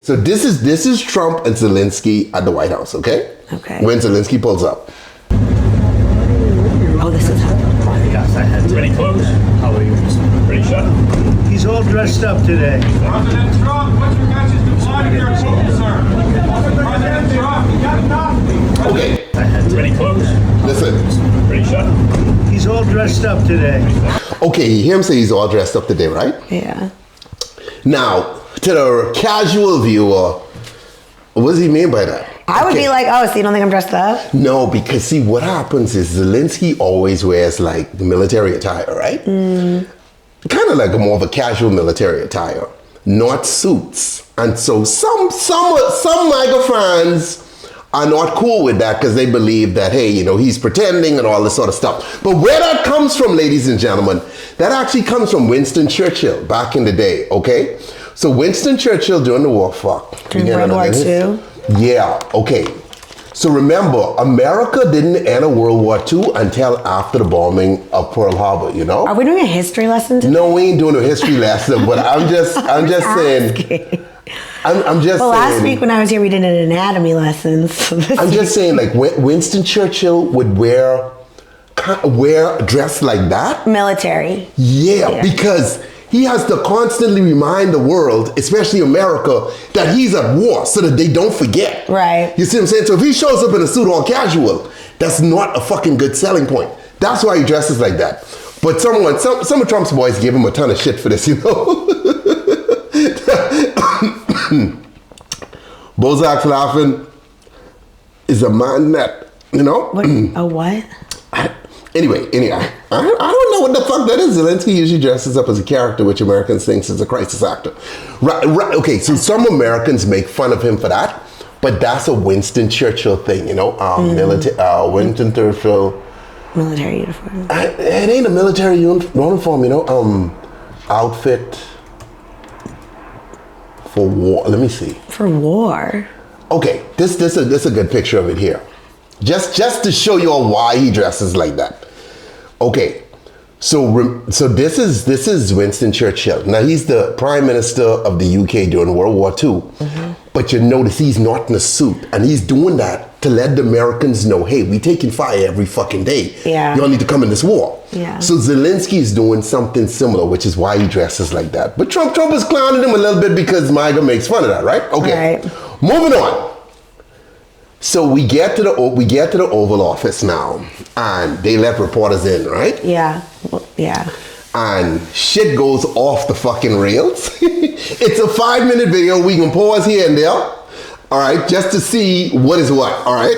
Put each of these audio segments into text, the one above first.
So this is Trump and Zelensky at the White House, okay? Okay. When Zelensky pulls up. Oh, this is Yes, I had pretty close. How are you, Mr. Pretty sure? He's all dressed up today. President Trump, what's your guys' reply to your quote, sir? President Trump, you got nothing. Okay. I had pretty close. Listen. Mr. Pretty sure? He's all dressed up today. Okay, you hear him say he's all dressed up today, right? Yeah. Now, to the casual viewer, what does he mean by that? I would be like, oh, so you don't think I'm dressed up? No, because see, what happens is Zelensky always wears like military attire, right? Kind of like more of a casual military attire, not suits. And so some MAGA fans are not cool with that because they believe that, hey, you know, he's pretending and all this sort of stuff. But where that comes from, ladies and gentlemen, that actually comes from Winston Churchill back in the day, okay? So Winston Churchill during the war, During World War II? Yeah, okay. So remember, America didn't enter World War II until after the bombing of Pearl Harbor, you know? Are we doing a history lesson today? No, we ain't doing a history lesson, but I'm just saying. I'm just well, saying. last week when I was here, we did an anatomy lesson. So I'm just saying, like Winston Churchill would wear dress like that. Military. Yeah, because he has to constantly remind the world, especially America, that he's at war so that they don't forget. Right. You see what I'm saying? So if he shows up in a suit all casual, that's not a fucking good selling point. That's why he dresses like that. But some of Trump's boys give him a ton of shit for this, you know? Bozak's laughing is a man that, you know? What? A what? Anyway, I don't know what the fuck that is. Zelensky usually dresses up as a character, which Americans think is a crisis actor. Right, okay, so some Americans make fun of him for that, but that's a Winston Churchill thing, you know? Winston Churchill. Military uniform. It ain't a military uniform, you know? Outfit for war. Let me see. For war? Okay, this is a good picture of it here. Just to show you all why he dresses like that. Okay, so this is Winston Churchill. Now he's the Prime Minister of the UK during World War II. But you notice he's not in a suit, and he's doing that to let the Americans know, hey, we taking fire every fucking day. Yeah. Y'all need to come in this war. Yeah. So Zelensky is doing something similar, which is why he dresses like that. But Trump is clowning him a little bit because MAGA makes fun of that, right? Okay. Right. Moving on. So we get to the Oval Office now, and they let reporters in, right? Yeah. Well, yeah. And shit goes off the fucking rails. It's a 5-minute video. We can pause here and there, all right, just to see what is what, all right?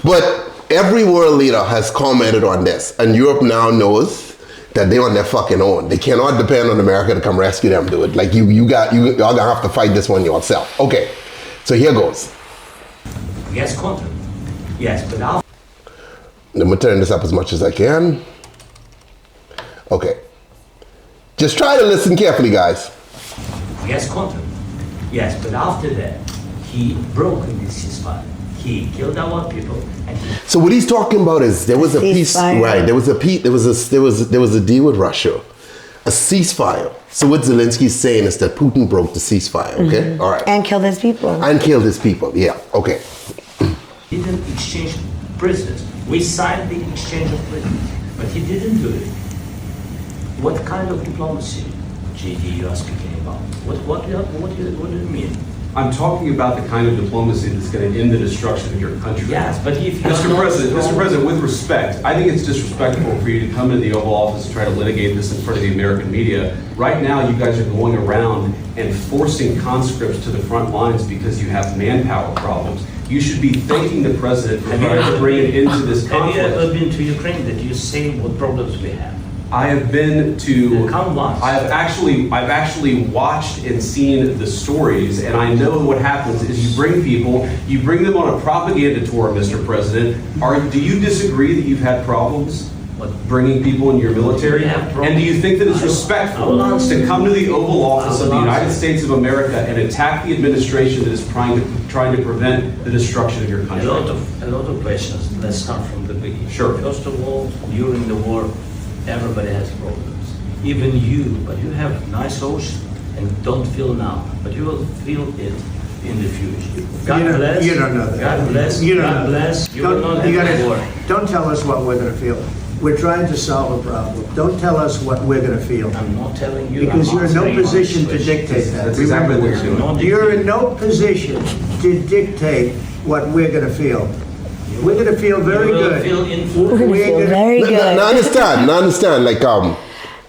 But every world leader has commented on this, and Europe now knows that they're on their fucking own. They cannot depend on America to come rescue them, dude. Like y'all gonna have to fight this one yourself. Okay, so here goes. Yes, content. Yes, but now. I'm gonna turn this up as much as I can. Okay. Just try to listen carefully, guys. Yes, content. Yes, but after that, he broke this ceasefire. He killed our people, and so what he's talking about is there was a peace, right? There was a deal with Russia, a ceasefire. So what Zelensky's saying is that Putin broke the ceasefire. Okay, all right, and killed his people. And killed his people. Yeah. Okay. didn't exchange prisoners. We signed the exchange of prisoners, but he didn't do it. What kind of diplomacy, JD, you are speaking about? What do you mean? I'm talking about the kind of diplomacy that's going to end the destruction of your country. Yes, but if you Mr. President, with respect, I think it's disrespectful for you to come into the Oval Office and try to litigate this in front of the American media. Right now, you guys are going around and forcing conscripts to the front lines because you have manpower problems. You should be thanking the president for trying to bring it into this conflict. Have you ever been to Ukraine that you say what problems we have? I have been to. Come once. I've actually watched and seen the stories, and I know what happens is you bring them on a propaganda tour, Mr. President. Do you disagree that you've had problems bringing people in your military? And do you think that it's respectful to come to the Oval Office of the United States of America and attack the administration that is trying to prevent the destruction of your country? A lot of questions. Let's start from the beginning. Sure. First of all, during the war, everybody has problems. even you, but you have nice ocean and don't feel now, but you will feel it in the future. God bless. You don't know that. God bless. You don't God know bless. that. You will not have to worry. Don't tell us what we're going to feel. We're trying to solve a problem. Don't tell us what we're going to feel. I'm not telling you. Because I'm you're in no answering position your to question. dictate that. That's exactly what you're doing. Not You're dictate. in no position to dictate what we're going to feel. We're going to feel very You will good. feel in- We're gonna We're feel gonna- very Now, good. now understand. Like,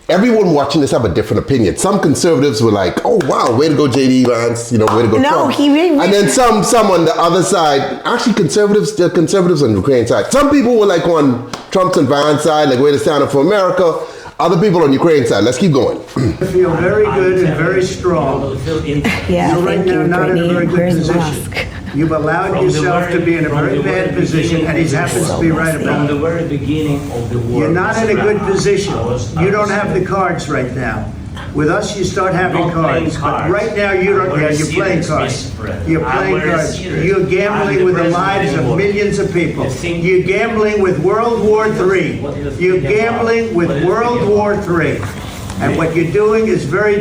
everyone watching this have a different opinion. Some conservatives were like, "Oh wow, way to go, JD Vance," you know, way to go. No, Trump. he really- And then some on the other side, actually the conservatives on the Ukraine side. Some people were like on Trump's and Vance's side, like way to stand up for America. Other people on Ukraine side. Let's keep going. Feel very good and I'm very telling you, strong. you will feel in- Yeah, You're right thank now you, not in a very Brittany. good Where's the position. mask? You've allowed From the yourself to be in a from very the bad very position, beginning and he of the happens to war. be right From about the it. very beginning of the war. You're not in a Mr. good Brown, position. I was- You don't have the cards right now. With us, you start having Not playing cards. But cards. right now, you don't. I'm Yeah, very you're playing serious, cards. Mr. President. You're I'm playing very cards. serious. You're I'm gambling the with the president lives of anymore. millions of people. You think- You're gambling with World War III. What do you think You're about- gambling with what do you World think War about- III. And what you're doing is very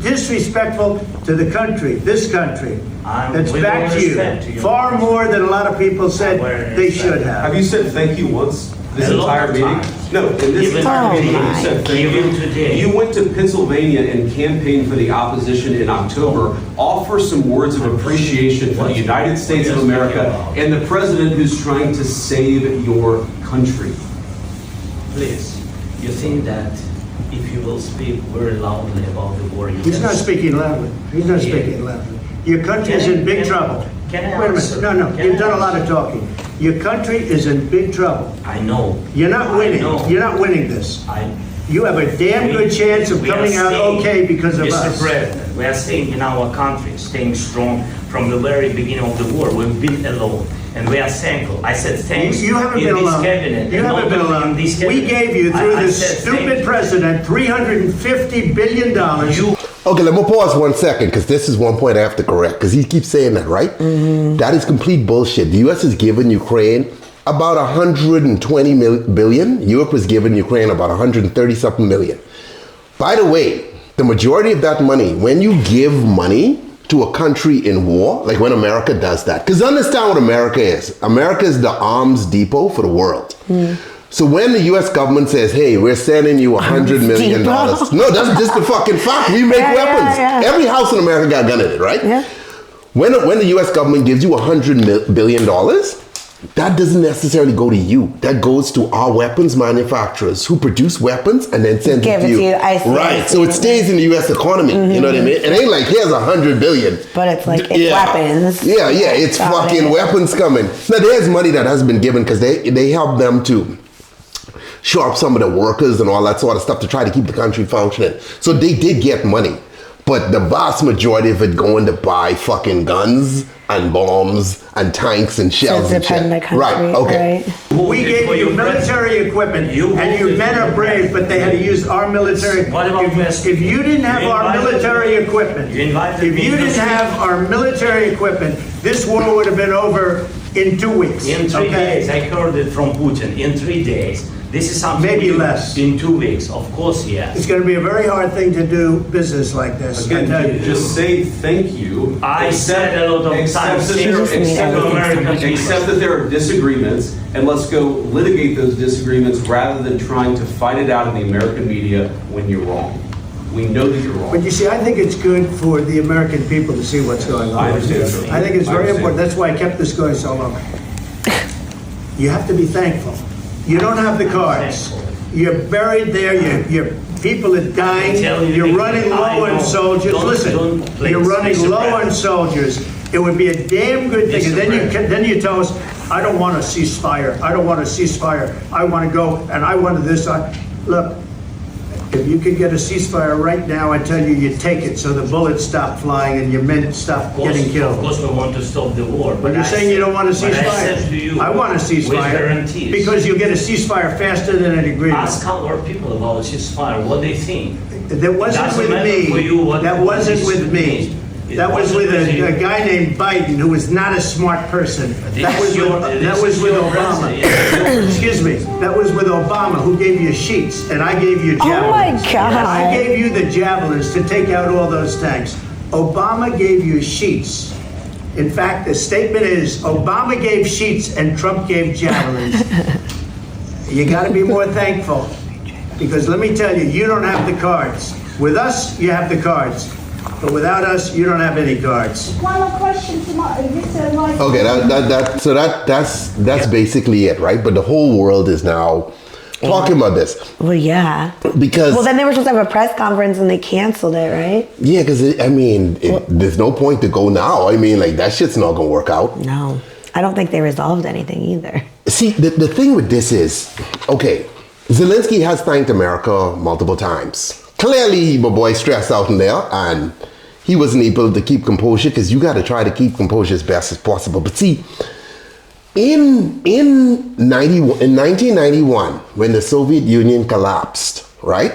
disrespectful to the country, this country. That's with back all to you. respect to you. Far more than a lot of people said With they respect. should have. Have you said thank you once this A lot entire of meeting? times. No, in this Even entire today. meeting, you said thank Even you. today. You went to Pennsylvania and campaigned for the opposition in October. Offer some words of appreciation for the United States of America and the president who's trying to save your country. Please, you think that if you will speak very loudly about the war, you He's can not speaking loudly. He's not Yeah. speaking loudly. Your country is in big trouble. Can I Wait a answer? minute. No, Can you've I done a lot answer? of talking. Your country is in big trouble. I know. You're not I winning. know. You're not winning this. I You have a damn good chance of we are coming out staying- okay because of Mr. us. President, we are staying in our country, staying strong from the very beginning of the war. We've been alone, and we are thankful. I said thanks. You haven't in been this alone. Cabinet, You and haven't not been only alone. in this We cabinet. gave you, through I this said thank stupid you. president, $350 billion. You Okay, let me pause 1 second because this is one point I have to correct because he keeps saying that, right? That is complete bullshit. The U.S. has given Ukraine about 120 billion. Europe has given Ukraine about 130 something million. By the way, the majority of that money, when you give money to a country in war, like when America does that, because understand what America is. America is the arms depot for the world. So when the U.S. government says, hey, we're sending you $100 million. Depot. No, that's just the fucking fact. We make Yeah, weapons. yeah. Every house in America got a gun in it, right? Yeah. When the U.S. government gives you $100 billion, that doesn't necessarily go to you. That goes to our weapons manufacturers who produce weapons and then send Give it to you. I see, Right. I So see. it stays in the U.S. economy. You know what I mean? It ain't like here's $100 billion. But it's like, it's weapons. Yeah, it's Got fucking it. weapons coming. Now there's money that has been given because they help them to shore up some of the workers and all that sort of stuff to try to keep the country functioning. So they did get money. But the vast majority of it going to buy fucking guns and bombs and tanks and shells So and shit. depend on the country, Right, okay. right? We gave For you your military equipment, You and you voted men for are your brave, but they had to use our military. What about West? If you didn't have You our invited military me. equipment, You invited if me you to didn't speak. have our military equipment, this war would have been over in 2 weeks. In 3 okay? days, I heard it from Putin. In 3 days, this is something. Maybe we- less. In 2 weeks, of course, yes. It's going to be a very hard thing to do business like this. I tell Again, you. just say thank you. I said a lot of Accept times that here, there- She just accept made that- American people. accept that there are disagreements, and let's go litigate those disagreements rather than trying to fight it out in the American media when you're wrong. We know that you're wrong. But you see, I think it's good for the American people to see what's going on. I understand, sir. I think it's I very understand. important. That's why I kept this going so long. You have to be thankful. You don't have the cards. Thankful. You're buried there. Your people are dying. tell you, You're running I low on know. soldiers. Don't- Listen, please, you're running Mr. low on President. soldiers. It would be a damn good thing. And Mr. then you tell us, I don't want a ceasefire. I don't want a ceasefire. I want to go and I want this. Look, if you could get a ceasefire right now, I tell you, you take it so the bullets stop flying and your men stop Of course, getting killed. Of course, we want to stop the war. But you're I saying you don't want a but I said to ceasefire. you, I want a with ceasefire guarantees. because you'll get a ceasefire faster than an agreement. Ask our people about ceasefire, what they think. That wasn't Doesn't with matter for you me. what That what wasn't this with me. means. That was with a guy named Biden, who was not a smart person. That was with Obama. Excuse me. That was with Obama, who gave you sheets, and I gave you javelins. Oh my God. I gave you the javelins to take out all those tanks. Obama gave you sheets. In fact, the statement is Obama gave sheets and Trump gave javelins. You got to be more thankful, because let me tell you, you don't have the cards. With us, you have the cards. But without us, you don't have any cards. One more question to Mr. Okay, that's basically it, right? But the whole world is now talking about this. Well, yeah. Because... Well, then they were supposed to have a press conference and they canceled it, right? Yeah, because, there's no point to go now. I mean, like, that shit's not going to work out. No. I don't think they resolved anything either. See, the thing with this is, okay, Zelensky has thanked America multiple times. Clearly, my boy stressed out in there, and he wasn't able to keep composure, because you got to try to keep composure as best as possible. But see, in 1991, when the Soviet Union collapsed, right?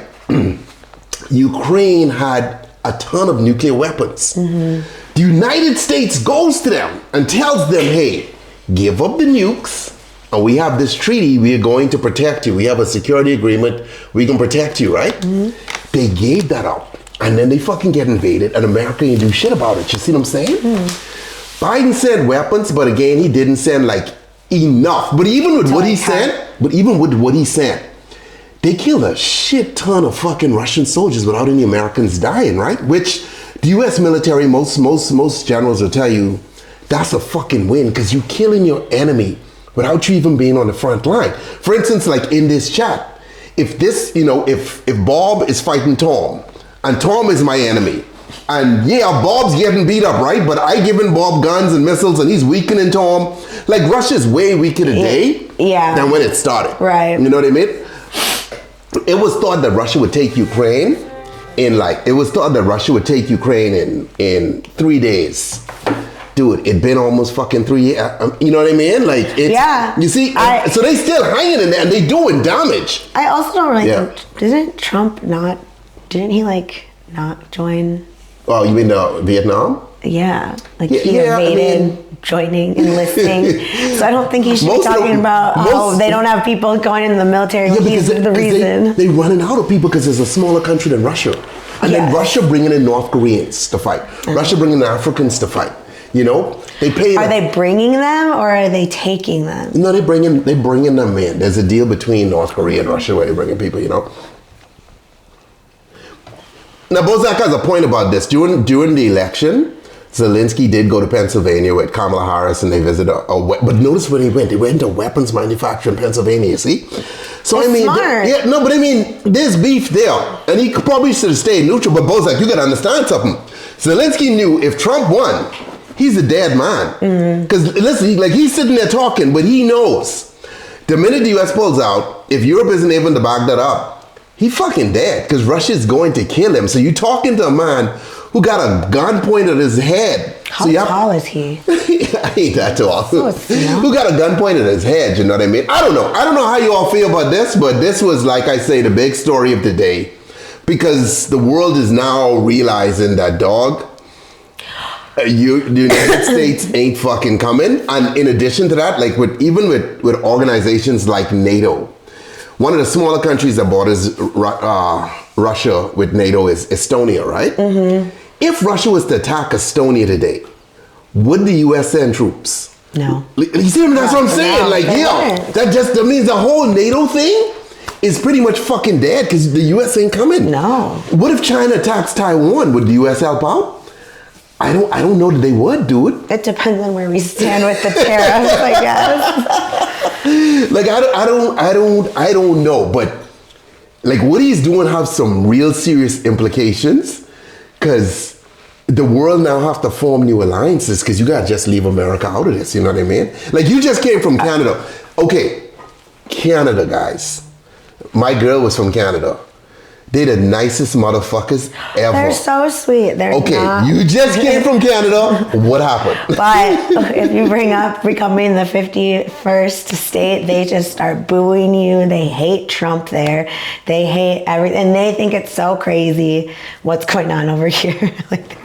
Ukraine had a ton of nuclear weapons. Mm-hmm. The United States goes to them and tells them, hey, give up the nukes, and we have this treaty, we are going to protect you. We have a security agreement, we can protect you, right? Mm-hmm. They gave that up, and then they fucking get invaded, and America didn't do shit about it. You see what I'm saying? Mm-hmm. Biden sent weapons, but again, he didn't send like enough. But even with what he sent, they killed a shit ton of fucking Russian soldiers without any Americans dying, right? Which the U.S. military, most generals will tell you, that's a fucking win, because you're killing your enemy without you even being on the front line. For instance, like in this chat, if Bob is fighting Tom, and Tom is my enemy, and yeah, Bob's getting beat up, right? But I giving Bob guns and missiles, and he's weakening Tom. Like, Russia's way weaker today than when it started. Right. You know what I mean? It was thought that Russia would take Ukraine in 3 days. Dude, it'd been almost fucking 3 years. You know what I mean? Like, it's, you see, so they still hanging in there, and they doing damage. I also don't really think, didn't Trump not join? Oh, you mean Vietnam? Yeah, like he evaded joining, enlisting. So I don't think he should be talking about how they don't have people going into the military. Yeah, he's the reason. They running out of people because it's a smaller country than Russia. And then Russia bringing in North Koreans to fight. Russia bringing Africans to fight. You know, they pay. Are they bringing them or are they taking them? No, they bringing them in. There's a deal between North Korea and Russia where they're bringing people. You know. Now, Bozak has a point about this. During the election, Zelensky did go to Pennsylvania with Kamala Harris, and they visited but notice where they went. They went to weapons manufacturer in Pennsylvania. See, so That's smart. but I mean, there's beef there, and he probably should have stayed neutral. But Bozak, you gotta understand something. Zelensky knew if Trump won, he's a dead man. Because listen, he's sitting there talking, but he knows the minute the U.S. pulls out, if Europe isn't able to back that up, he fucking dead, because Russia's going to kill him. So you're talking to a man who got a gun pointed at his head. How tall is he? I ain't that tall. Who got a gun pointed at his head, you know what I mean? I don't know how you all feel about this, but this was, like I say, the big story of the day. Because the world is now realizing that, dog, the United States ain't fucking coming. And in addition to that, like with organizations like NATO, one of the smaller countries that borders Russia with NATO is Estonia, right? Mm-hmm. If Russia was to attack Estonia today, would the U.S. send troops? No. You see, that's what I'm saying. That means the whole NATO thing is pretty much fucking dead, because the U.S. ain't coming. No. What if China attacks Taiwan? Would the U.S. help out? I don't know that they would, dude. It depends on where we stand with the tariffs, I guess. Like, I don't know, but like what he's doing have some real serious implications, because the world now have to form new alliances, because you gotta just leave America out of this, you know what I mean? Like, you just came from Canada. Okay, Canada, guys. My girl was from Canada. They the nicest motherfuckers ever. They're so sweet. They're okay, not. you just came from Canada. What happened? But if you bring up becoming the 51st state, they just start booing you. They hate Trump there. They hate everything. And they think it's so crazy what's going on over here. Like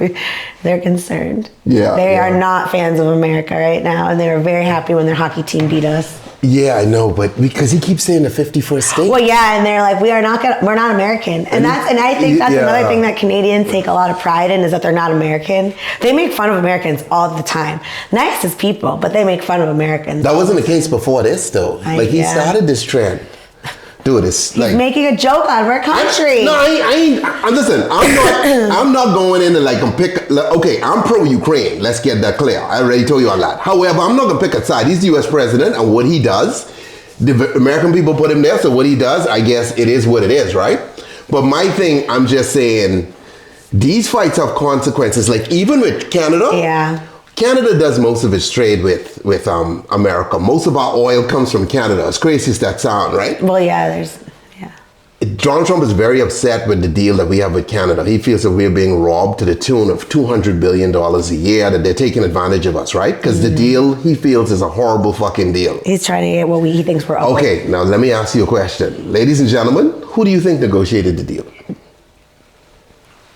they're concerned. Yeah. They are not fans of America right now. And they were very happy when their hockey team beat us. Yeah, I know, but because he keeps saying the 51st state. Well, yeah, and they're like, we're not American, and I think that's another thing that Canadians take a lot of pride in is that they're not American. They make fun of Americans all the time. Nice as people, but they make fun of Americans. That wasn't the case before this, though. He started this trend. Dude, it's like he's making a joke out of our country. Listen, I'm not going in and okay, I'm pro-Ukraine. Let's get that clear. I already told you all that. However, I'm not gonna pick a side. He's the US president, and what he does, the American people put him there, so what he does, I guess it is what it is, right? But my thing, I'm just saying, these fights have consequences. Like even with Canada, Canada does most of its trade with America. Most of our oil comes from Canada. As crazy as that sound, right? Well, yeah, Donald Trump is very upset with the deal that we have with Canada. He feels that we're being robbed to the tune of $200 billion a year, that they're taking advantage of us, right? Because the deal, he feels, is a horrible fucking deal. He's trying to get what he thinks we're owed. Okay, now let me ask you a question. Ladies and gentlemen, who do you think negotiated the deal?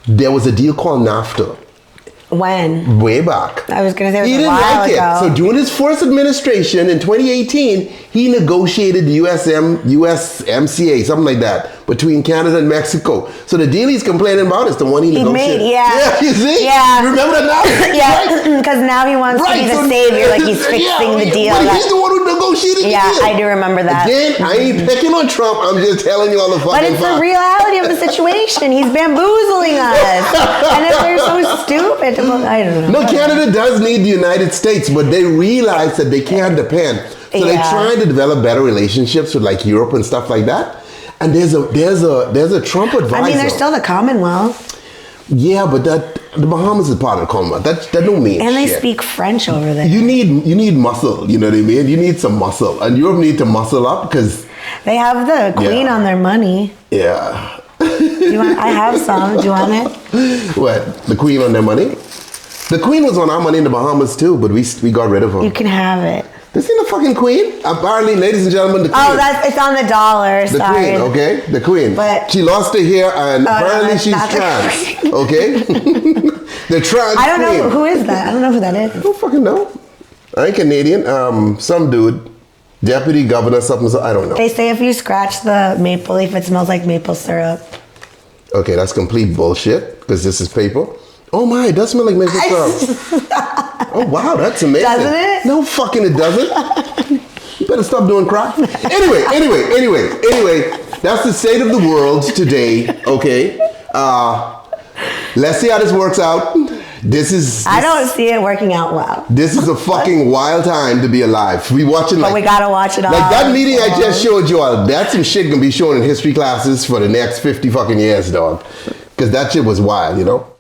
There was a deal called NAFTA. When? Way back. I was going to say it was he a didn't while like ago. it. So during his first administration in 2018, he negotiated the USMCA, something like that, between Canada and Mexico. So the deal he's complaining about is the one he negotiated. Yeah, you see? Yeah. You remember that now? Yeah, because now he wants to be the savior, like he's fixing the deal. But he's the one who negotiated the deal. Yeah, I do remember that. Again, I ain't picking on Trump. I'm just telling you all the fucking But it's the reality of the situation. He's bamboozling us. And if they're so stupid, I don't know. No, Canada does need the United States, but they realize that they can't depend. So they're trying to develop better relationships with like Europe and stuff like that. And there's a Trump advisor. I mean, they're still the Commonwealth. Yeah, but the Bahamas is part of the Commonwealth. That don't mean And they shit. speak French over there. You need muscle. You know what I mean? You need some muscle, and Europe need to muscle up because they have the Queen on their money. Yeah. I have some. Do you want it? What? The Queen on their money? The Queen was on our money in the Bahamas too, but we got rid of her. You can have it. This ain't the fucking Queen. Apparently, ladies and gentlemen, the Queen. Oh, it's on the dollar. The Sorry. Queen, okay? The Queen. But she lost her hair and apparently she's trans. Okay? The trans I don't Queen. know who is that. I don't know who that is. I don't fucking know. I ain't Canadian. Some dude. Deputy governor, something, I don't know. They say if you scratch the maple leaf, it smells like maple syrup. Okay, that's complete bullshit because this is paper. Oh my, it does smell like maple syrup. Oh wow, that's amazing. Doesn't it? No fucking it doesn't. You better stop doing crack. Anyway, that's the state of the world today, okay? Let's see how this works out. I don't see it working out well. This is a fucking wild time to be alive. We watching But we gotta watch it all. Like that meeting I just showed you all, that's some shit gonna be shown in history classes for the next 50 fucking years, dog. Because that shit was wild, you know?